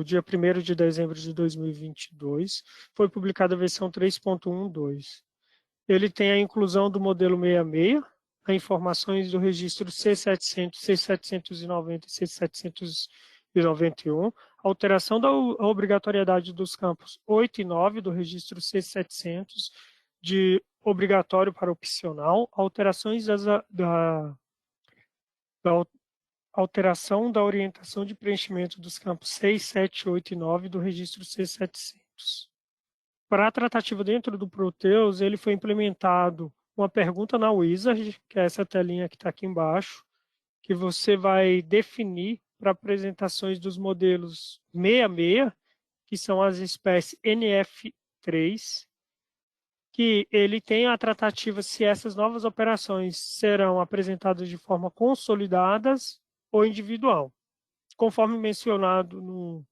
dia 1º de dezembro de 2022. Foi publicada a versão 3.1.2. Ele tem a inclusão do modelo 66, as informações do registro C700, C790 e C791, alteração da obrigatoriedade dos campos 8 e 9 do registro C700, de obrigatório para opcional, alterações da alteração da orientação de preenchimento dos campos 6, 7, 8 e 9 do registro C700. Para a tratativa dentro do Proteus, ele foi implementado uma pergunta na Wizard, que é essa telinha que está aqui embaixo, que você vai definir para apresentações dos modelos 66, que são as espécies NF3, que ele tem a tratativa se essas novas operações serão apresentadas de forma consolidadas ou individual. Conforme mencionado no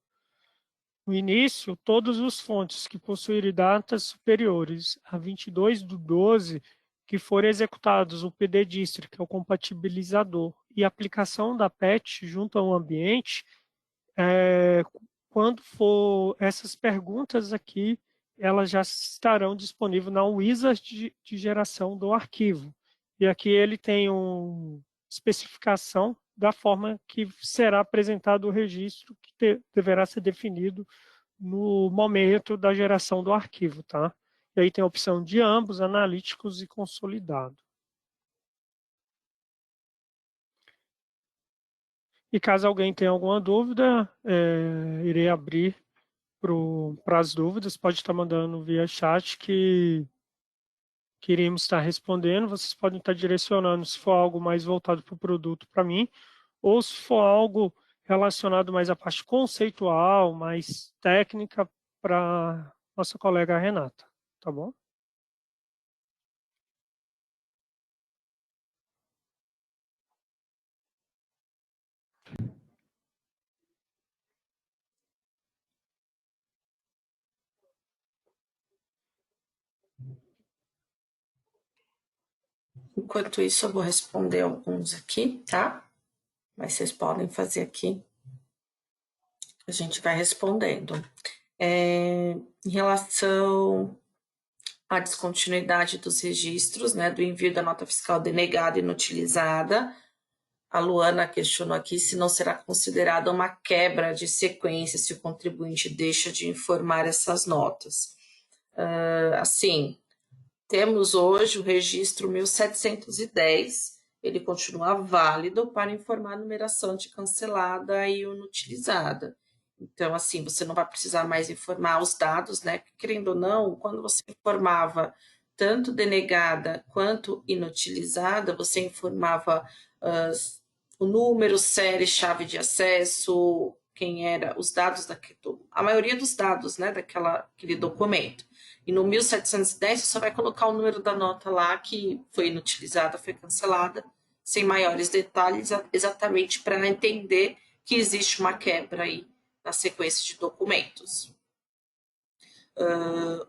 início, todos os fontes que possuírem datas superiores a 22/12 que forem executados o PDDistro, que é o compatibilizador, e a aplicação da PET junto ao ambiente, quando for essas perguntas aqui, elas já estarão disponíveis na Wizard de geração do arquivo. E aqui ele tem uma especificação da forma que será apresentado o registro, que deverá ser definido no momento da geração do arquivo, tá? E aí tem a opção de ambos, analíticos e consolidado. E caso alguém tenha alguma dúvida, irei abrir para as dúvidas, pode estar mandando via chat que iremos estar respondendo. Vocês podem estar direcionando se for algo mais voltado para o produto para mim, ou se for algo relacionado mais à parte conceitual, mais técnica, para nossa colega Renata, tá bom? Enquanto isso, eu vou responder alguns aqui, tá? Mas vocês podem fazer aqui. A gente vai respondendo. Em relação à descontinuidade dos registros, né, do envio da nota fiscal denegada e inutilizada, a Luana questionou aqui se não será considerada uma quebra de sequência se o contribuinte deixa de informar essas notas. Assim, temos hoje o registro 1710, ele continua válido para informar a numeração de cancelada e inutilizada. Então, assim, você não vai precisar mais informar os dados, né? Querendo ou não, quando você informava tanto denegada quanto inutilizada, você informava o número, série, chave de acesso, quem era, os dados a maioria dos dados, né, daquele documento. E no 1710 você só vai colocar o número da nota lá que foi inutilizada, foi cancelada, sem maiores detalhes, exatamente para entender que existe uma quebra aí na sequência de documentos.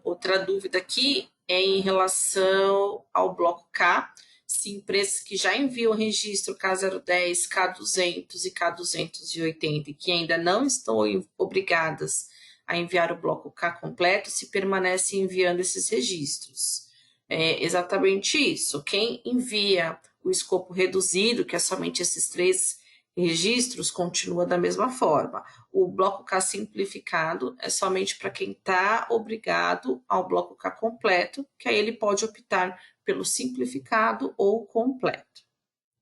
Outra dúvida aqui é em relação ao bloco K, se empresas que já enviam o registro K010, K200 e K280 e que ainda não estão obrigadas a enviar o bloco K completo, se permanecem enviando esses registros. É exatamente isso. Quem envia o escopo reduzido, que é somente esses 3 registros, continua da mesma forma. O bloco K simplificado é somente para quem está obrigado ao bloco K completo, que aí ele pode optar pelo simplificado ou completo,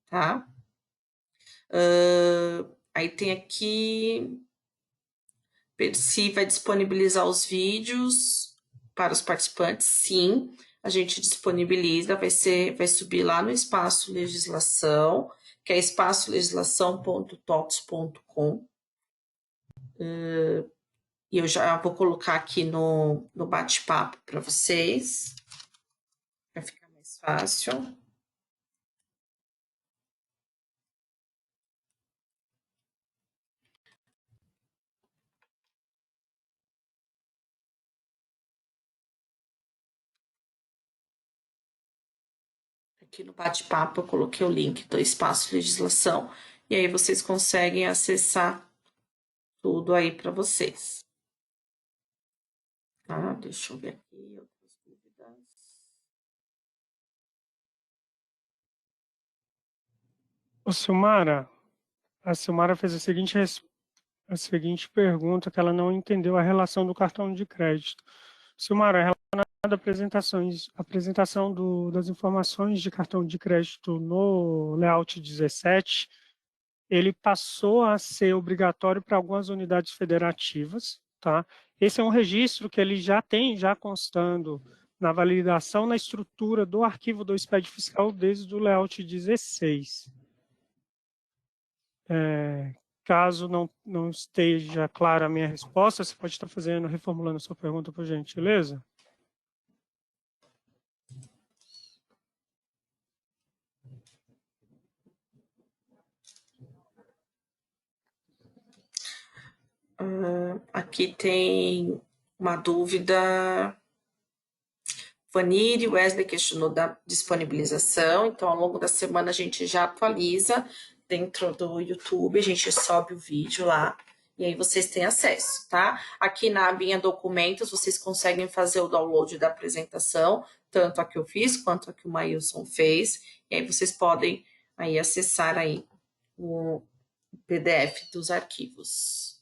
tá? Aí tem aqui, se vai disponibilizar os vídeos para os participantes, sim, a gente disponibiliza, vai subir lá no espaço legislação, que é espaçolegislação.totos.com. E eu já vou colocar aqui no bate-papo para vocês, para ficar mais fácil. Aqui no bate-papo eu coloquei o link do Espaço Legislação e aí vocês conseguem acessar tudo aí para vocês. Tá? Deixa eu ver aqui outras dúvidas. Ô, Silmara, a Silmara fez a seguinte pergunta, que ela não entendeu a relação do cartão de crédito. Silmara, relacionada a apresentação das informações de cartão de crédito no layout 17, ele passou a ser obrigatório para algumas unidades federativas, tá? Esse é um registro que ele já tem, já constando na validação, na estrutura do arquivo do SPED fiscal desde o layout 16. Caso não esteja clara a minha resposta, você pode estar reformulando a sua pergunta, por gentileza? Aqui tem uma dúvida. Vanille, Wesley questionou da disponibilização, então ao longo da semana a gente já atualiza dentro do YouTube, a gente sobe o vídeo lá e aí vocês têm acesso, tá? Aqui na abinha documentos vocês conseguem fazer o download da apresentação, tanto a que eu fiz quanto a que o Maílson fez, e aí vocês podem aí acessar aí o PDF dos arquivos.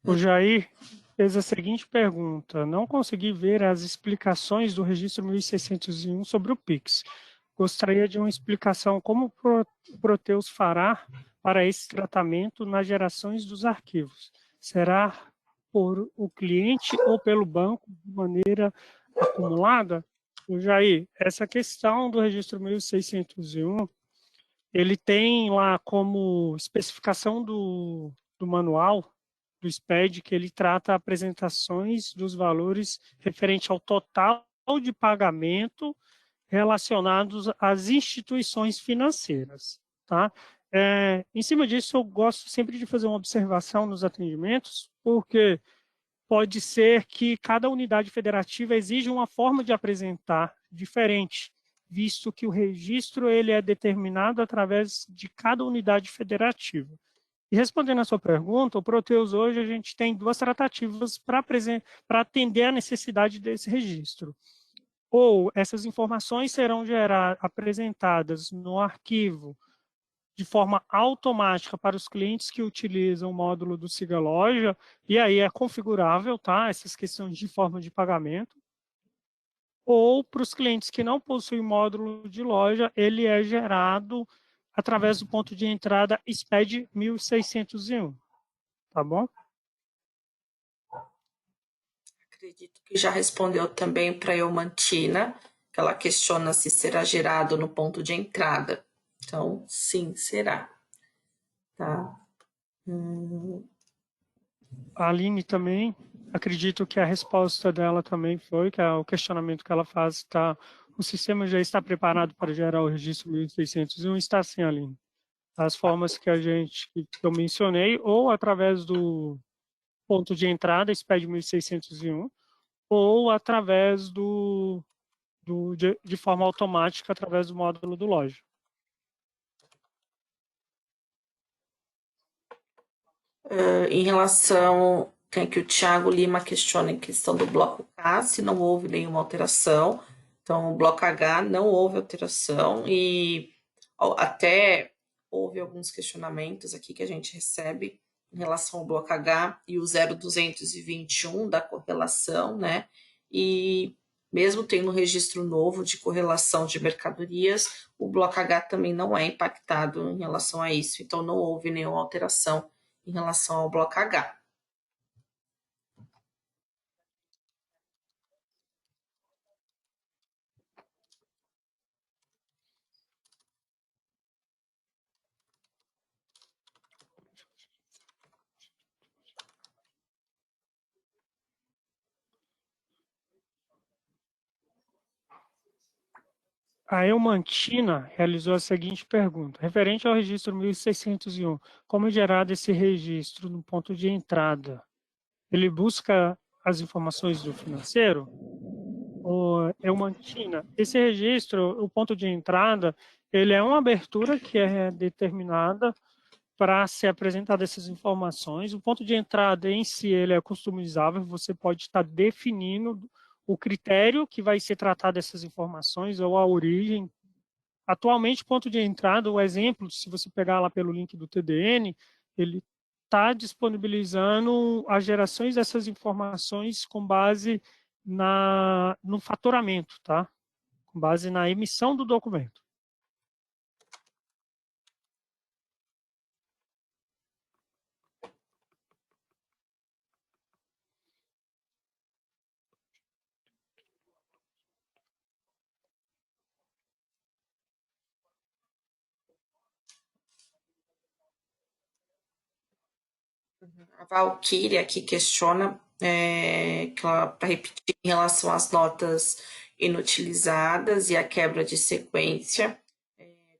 O Jair fez a seguinte pergunta: não consegui ver as explicações do registro 1601 sobre o Pix. Gostaria de uma explicação como o Proteus fará para esse tratamento nas gerações dos arquivos. Será por o cliente ou pelo banco de maneira acumulada? O Jair, essa questão do registro 1601, ele tem lá como especificação do manual do SPED que ele trata apresentações dos valores referente ao total de pagamento relacionados às instituições financeiras, tá? Em cima disso, eu gosto sempre de fazer uma observação nos atendimentos, porque pode ser que cada unidade federativa exija uma forma de apresentar diferente, visto que o registro ele é determinado através de cada unidade federativa. E respondendo a sua pergunta, o Proteus hoje a gente tem duas tratativas para atender a necessidade desse registro. Ou essas informações serão apresentadas no arquivo de forma automática para os clientes que utilizam o módulo do Siga Loja, e aí é configurável, tá? Essas questões de forma de pagamento. Ou para os clientes que não possuem módulo de loja, ele é gerado através do ponto de entrada SPED 1601, tá bom? Acredito que já respondeu também para a Eumantina, que ela questiona se será gerado no ponto de entrada. Então, sim, será. Tá? A Aline também, acredito que a resposta dela também foi, que é o questionamento que ela faz, o sistema já está preparado para gerar o registro 1601, está sim, Aline. As formas que eu mencionei, ou através do ponto de entrada, SPED 1601, ou através de forma automática, através do módulo do loja. Em relação, tem que o Thiago Lima questiona em questão do bloco K, se não houve nenhuma alteração. Então, o bloco H não houve alteração e até houve alguns questionamentos aqui que a gente recebe em relação ao bloco H e o 0221 da correlação, né? E mesmo tendo um registro novo de correlação de mercadorias, o bloco H também não é impactado em relação a isso. Então, não houve nenhuma alteração em relação ao bloco H. A Eumantina realizou a seguinte pergunta: referente ao registro 1601, como é gerado esse registro no ponto de entrada? ele busca as informações do financeiro, ou Eumantina. Esse registro, o ponto de entrada, ele é uma abertura que é determinada para ser apresentada essas informações. O ponto de entrada em si ele é customizável, você pode estar definindo o critério que vai ser tratado essas informações ou a origem. Atualmente, ponto de entrada, o exemplo, se você pegar lá pelo link do TDN, ele está disponibilizando as gerações dessas informações com base no faturamento, tá? Com base na emissão do documento. A Valquíria aqui questiona, para repetir, em relação às notas inutilizadas e a quebra de sequência.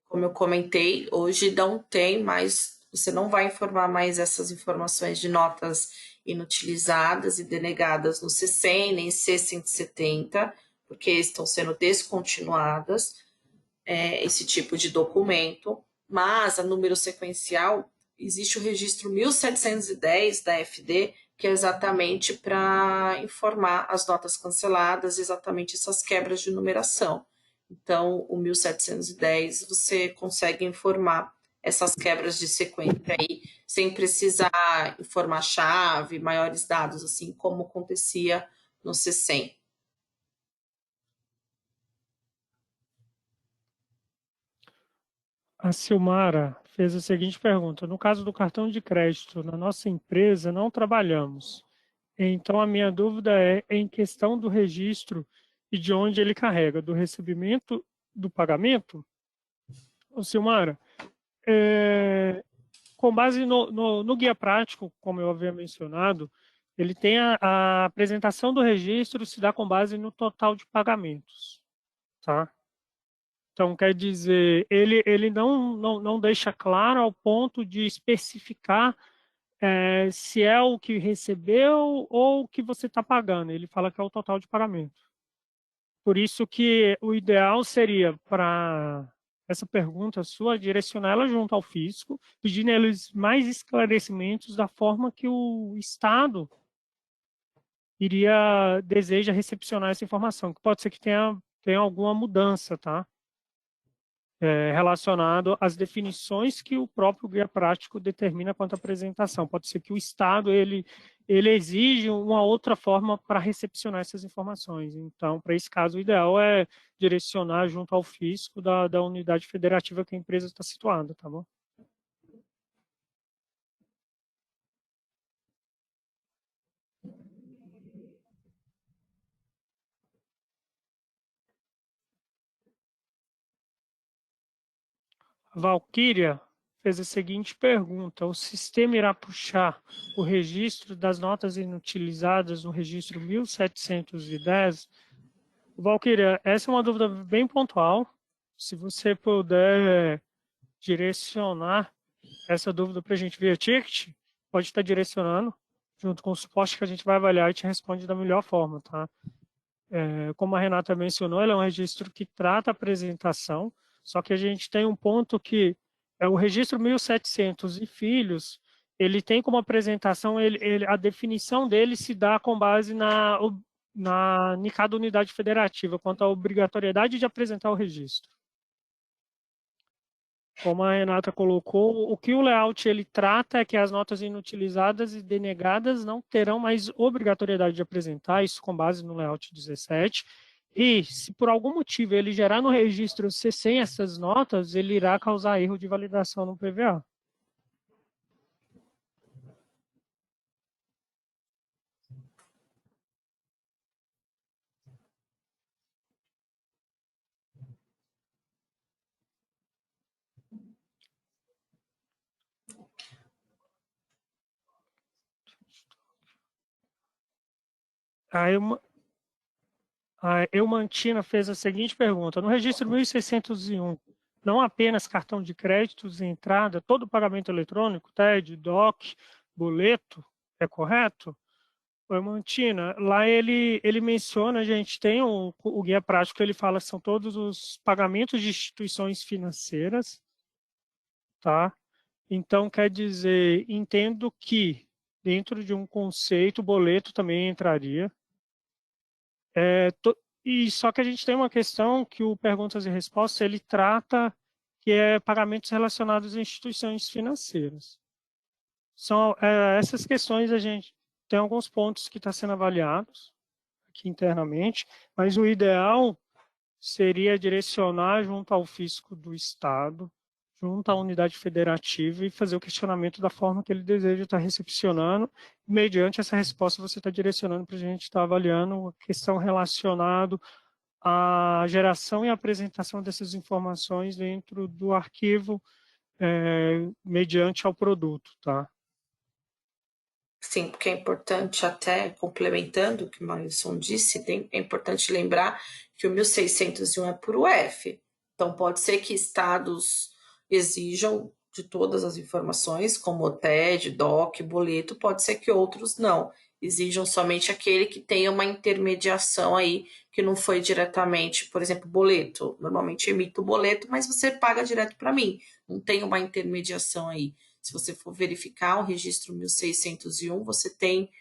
Como eu comentei, hoje não tem mais, você não vai informar mais essas informações de notas inutilizadas e denegadas no C100 nem C170, porque estão sendo descontinuadas, esse tipo de documento, mas a número sequencial, existe o registro 1710 da FD, que é exatamente para informar as notas canceladas, exatamente essas quebras de numeração. Então, o 1710 você consegue informar essas quebras de sequência aí, sem precisar informar chave, maiores dados, assim como acontecia no C100. A Silmara fez a seguinte pergunta: no caso do cartão de crédito, na nossa empresa não trabalhamos. Então, a minha dúvida é em questão do registro e de onde ele carrega, do recebimento do pagamento? Ô, Silmara, com base no guia prático, como eu havia mencionado, ele tem a apresentação do registro se dá com base no total de pagamentos, tá? Então, quer dizer, ele não deixa claro ao ponto de especificar se é o que recebeu ou o que você está pagando. Ele fala que é o total de pagamento. Por isso que o ideal seria, para essa pergunta sua, direcionar ela junto ao fisco, pedindo a eles mais esclarecimentos da forma que o Estado deseja recepcionar essa informação, que pode ser que tenha alguma mudança, tá? Relacionado às definições que o próprio guia prático determina quanto à apresentação. Pode ser que o Estado ele exige uma outra forma para recepcionar essas informações. Então, para esse caso, o ideal é direcionar junto ao fisco da unidade federativa que a empresa está situada, tá bom? A Valquíria fez a seguinte pergunta: o sistema irá puxar o registro das notas inutilizadas no registro 1710? Valquíria, essa é uma dúvida bem pontual. Se você puder direcionar essa dúvida para a gente via ticket, pode estar direcionando, junto com o suporte que a gente vai avaliar e te responde da melhor forma, tá? Como a Renata mencionou, ele é um registro que trata a apresentação, só que a gente tem um ponto que o registro 1700 e filhos, ele tem como apresentação, a definição dele se dá com base em cada unidade federativa, quanto à obrigatoriedade de apresentar o registro. Como a Renata colocou, o que o layout ele trata é que as notas inutilizadas e denegadas não terão mais obrigatoriedade de apresentar, isso com base no layout 17. E, se por algum motivo ele gerar no registro C100 essas notas, ele irá causar erro de validação no PVA. A Eumantina fez a seguinte pergunta: no registro 1601, não apenas cartão de créditos e entrada, todo pagamento eletrônico, TED, DOC, boleto, é correto? Oi, Mantina. Lá ele menciona, a gente tem o guia prático, ele fala que são todos os pagamentos de instituições financeiras, tá? Então, quer dizer, entendo que dentro de um conceito, o boleto também entraria. E só que a gente tem uma questão que o Perguntas e Respostas, ele trata que é pagamentos relacionados a instituições financeiras. São essas questões, a gente tem alguns pontos que estão sendo avaliados aqui internamente, mas o ideal seria direcionar junto ao fisco do Estado, junto à unidade federativa e fazer o questionamento da forma que ele deseja estar recepcionando. Mediante essa resposta, você está direcionando para a gente estar avaliando a questão relacionada à geração e apresentação dessas informações dentro do arquivo mediante ao produto, tá? Sim, porque é importante, até complementando o que o Mailson disse, é importante lembrar que o 1601 é por UF. Então, pode ser que estados exijam de todas as informações, como o TED, DOC, boleto, pode ser que outros não. Exijam somente aquele que tenha uma intermediação aí, que não foi diretamente, por exemplo, boleto. Normalmente emito o boleto, mas você paga direto para mim. Não tem uma intermediação aí. Se você for verificar o registro 1601, você tem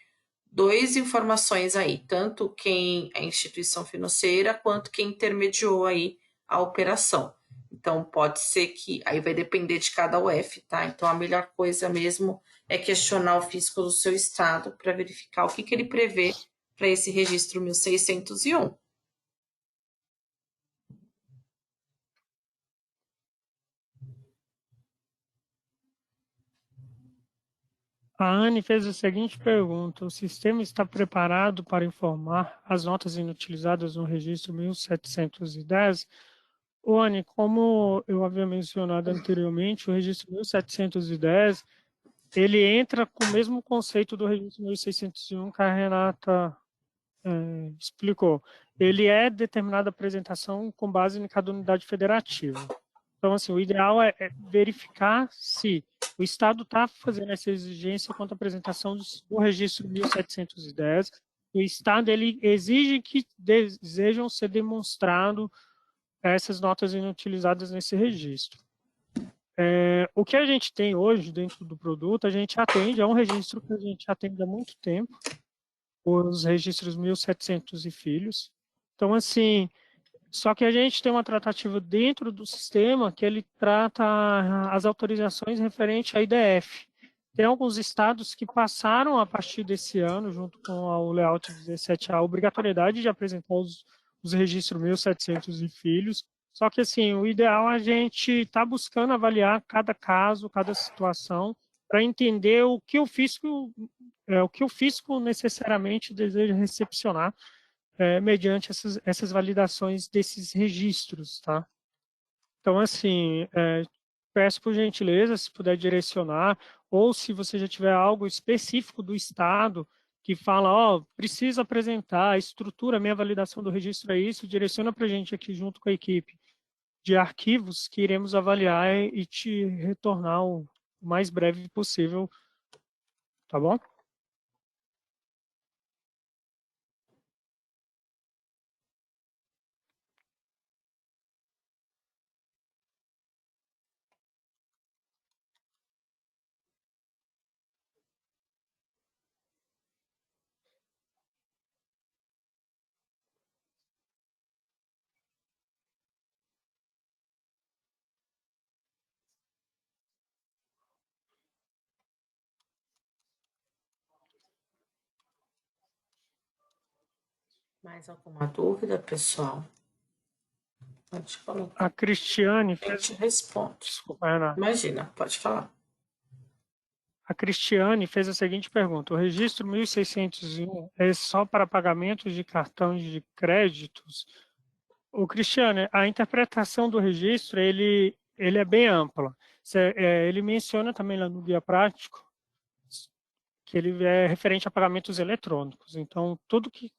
duas informações aí, tanto quem é instituição financeira quanto quem intermediou aí a operação. Então pode ser que aí vai depender de cada UF, tá? Então a melhor coisa mesmo é questionar o fisco do seu estado para verificar o que ele prevê para esse registro 1601. A Anne fez a seguinte pergunta: o sistema está preparado para informar as notas inutilizadas no registro 1710? Ô, Anne, como eu havia mencionado anteriormente, o registro 1710 ele entra com o mesmo conceito do registro 1601 que a Renata explicou. Ele é determinada apresentação com base em cada unidade federativa. Então, assim, o ideal é verificar se o Estado está fazendo essa exigência quanto à apresentação do registro 1710. O Estado ele exige que desejam ser demonstrado essas notas inutilizadas nesse registro. O que a gente tem hoje dentro do produto, a gente atende, é um registro que a gente atende há muito tempo, os registros 1700 e filhos. Então, assim, só que a gente tem uma tratativa dentro do sistema que ele trata as autorizações referentes à IDF. Tem alguns estados que passaram a partir desse ano, junto com o layout 17A, a obrigatoriedade de apresentar os registros 1700 e filhos. Só que, assim, o ideal é a gente estar buscando avaliar cada caso, cada situação, para entender o que o fisco necessariamente deseja recepcionar mediante essas validações desses registros, tá? Então, assim, peço por gentileza, se puder direcionar, ou se você já tiver algo específico do Estado que fala, ó, precisa apresentar, estrutura, minha validação do registro é isso, direciona para a gente aqui junto com a equipe de arquivos que iremos avaliar e te retornar o mais breve possível, tá bom? Mais alguma dúvida, pessoal? Pode colocar. A Cristiane A gente fez... responde. Desculpa, Ana. Imagina, pode falar. A Cristiane fez a seguinte pergunta: o registro 1601 é só para pagamentos de cartões de créditos? O Cristiane, a interpretação do registro ele é bem ampla. Ele menciona também lá no guia prático que ele é referente a pagamentos eletrônicos. Então, tudo que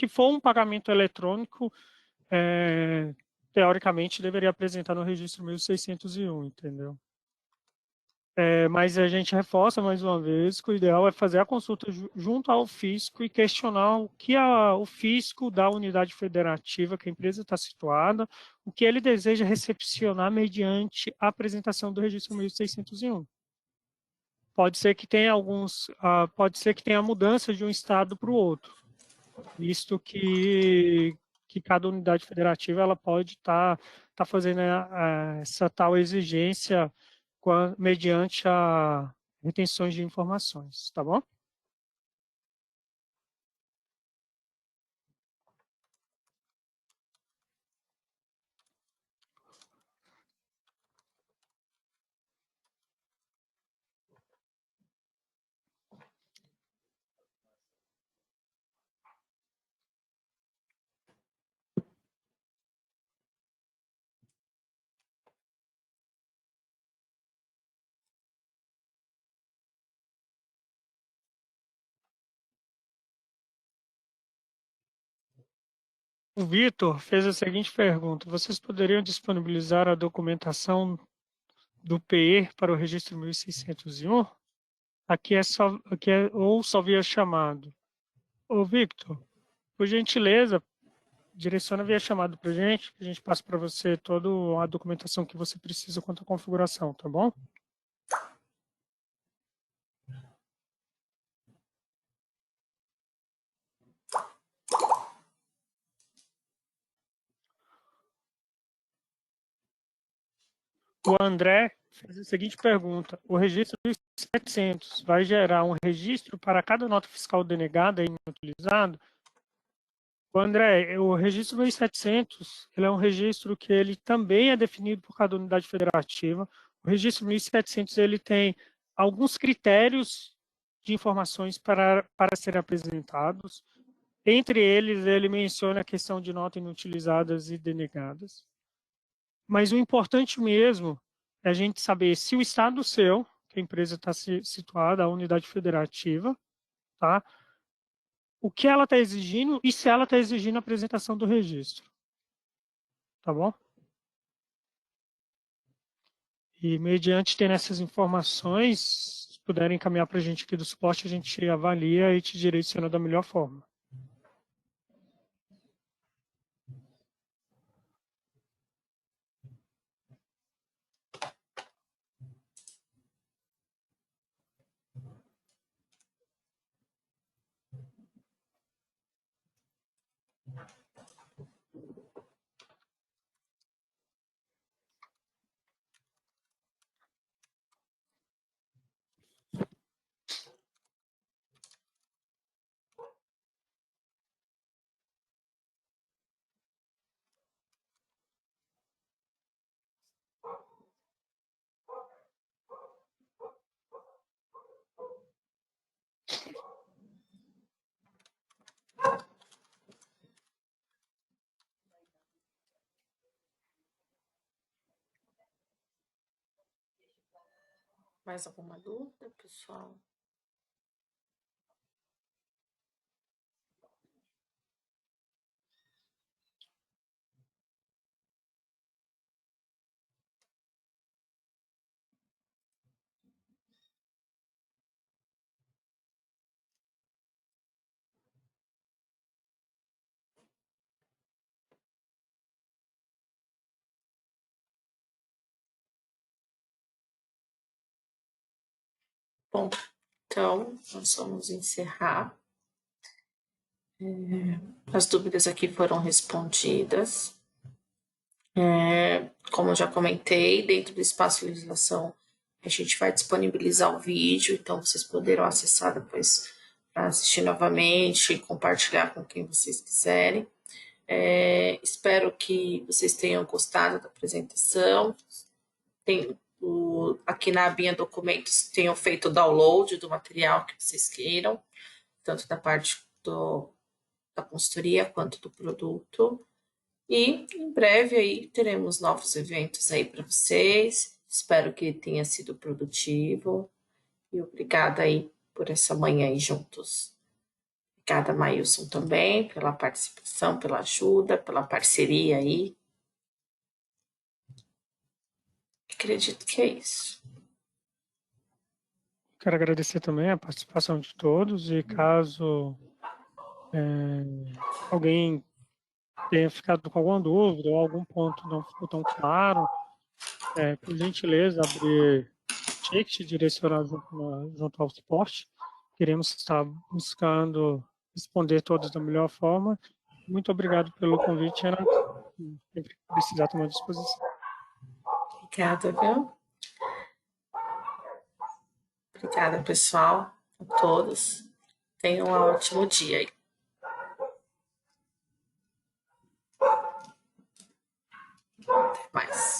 for um pagamento eletrônico, teoricamente, deveria apresentar no registro 1601, entendeu? Mas a gente reforça mais uma vez que o ideal é fazer a consulta junto ao fisco e questionar o que o fisco da unidade federativa que a empresa está situada, o que ele deseja recepcionar mediante a apresentação do registro 1601. Pode ser que tenha pode ser que tenha mudança de um estado para o outro, visto que cada unidade federativa ela pode tá fazendo essa tal exigência mediante a retenções de informações, tá bom? O Vitor fez a seguinte pergunta: vocês poderiam disponibilizar a documentação do PE para o registro 1601? Ou só via chamado. Ô, Victor, por gentileza, direciona via chamado para a gente passa para você toda a documentação que você precisa quanto à configuração, tá bom? O André fez a seguinte pergunta: o registro dos 700 vai gerar um registro para cada nota fiscal denegada e inutilizado? O André, o registro 1700, ele é um registro que ele também é definido por cada unidade federativa. O registro 1700, ele tem alguns critérios de informações para serem apresentados. Entre eles, ele menciona a questão de notas inutilizadas e denegadas. Mas o importante mesmo é a gente saber se o estado seu, que a empresa está situada, a unidade federativa, tá? O que ela está exigindo e se ela está exigindo a apresentação do registro. Tá bom? E mediante ter essas informações, se puderem encaminhar para a gente aqui do suporte, a gente avalia e te direciona da melhor forma. Mais alguma dúvida, pessoal? Bom, então, nós vamos encerrar. As dúvidas aqui foram respondidas. Como eu já comentei, dentro do espaço de legislação, a gente vai disponibilizar o vídeo, então vocês poderão acessar depois para assistir novamente e compartilhar com quem vocês quiserem. Espero que vocês tenham gostado da apresentação. Aqui na abinha documentos tenham feito o download do material que vocês queiram, tanto da parte da consultoria quanto do produto. E em breve aí teremos novos eventos aí para vocês. Espero que tenha sido produtivo. E obrigada aí por essa manhã aí juntos. Obrigada, Maílson, também, pela participação, pela ajuda, pela parceria aí. Acredito que é isso. Quero agradecer também a participação de todos e caso alguém tenha ficado com alguma dúvida ou algum ponto não ficou tão claro, por gentileza, abrir ticket, direcionar junto ao suporte. Queremos estar buscando responder todos da melhor forma. Muito obrigado pelo convite, Ana. Sempre que precisar, estou à disposição. Obrigada, viu? Obrigada, pessoal, a todos. Tenham um ótimo dia aí. Até mais.